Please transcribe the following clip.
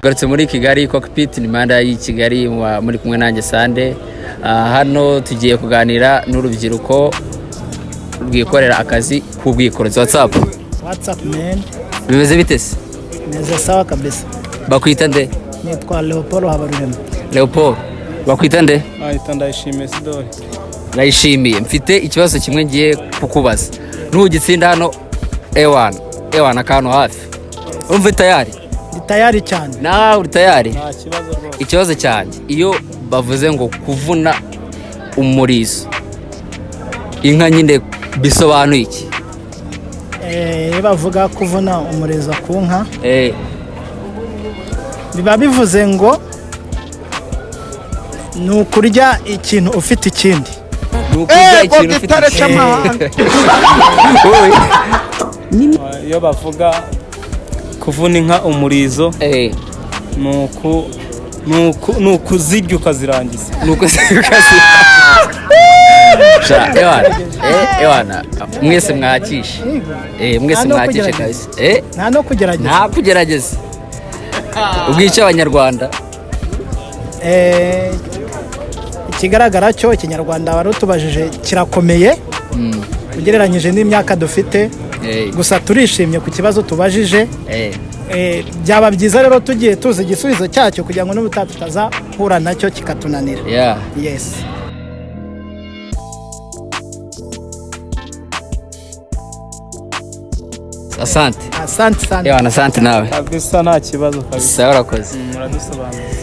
Garutse muri Kigali Cockpit ni manda y'i Kigali muri kumwe nanjye Sande. Hano tugiye kuganira n'urubyiruko rwikorera akazi k'ubwikorozi. WhatsApp man. Bimeze bite se? Neza sawa kabisa. Bakwita nde? Nitwa Leopold Habarurema. Leopold. Bakwita nde? Ndayishimiye Sidori. Ndayishimiye. Mfite ikibazo kimwe ngiye kukubaza. Nugitsinda hano ewana akantu hafi. Urumva tayari? Ndi tayari cyane. Nawe uri tayari? Nta kibazo rwose. Ikibazo cyanjye iyo bavuze ngo kuvuna umurizo, inka nyine bisobanuye iki? Bavuga kuvuna umurizo ku nka, biba bivuze ngo ni ukurya ikintu ufite ikindi. Iyo bavuga kuvuna inka umurizo ni ukuzirya ukazirangiza. Ewana mwese mwakishe. Mwese mwakishe kabisa. Nta no kugerageza. Nta kugerageza. Ubwica abanyarwanda. Ikigaragara cyo ikinyarwanda wari utubajije kirakomeye ugereranyije n'imyaka dufite. Gusa turishimye ku kibazo tubajije. Byaba byiza rero tugiye tuzi igisubizo cyacyo kugira ngo n'ubutaha tutazahura nacyo kikatunanira. Yes. Asante. Asante sana. Asante nawe. Kabisa nta kibazo kabisa. Sawa urakoze. Muradusobanurira.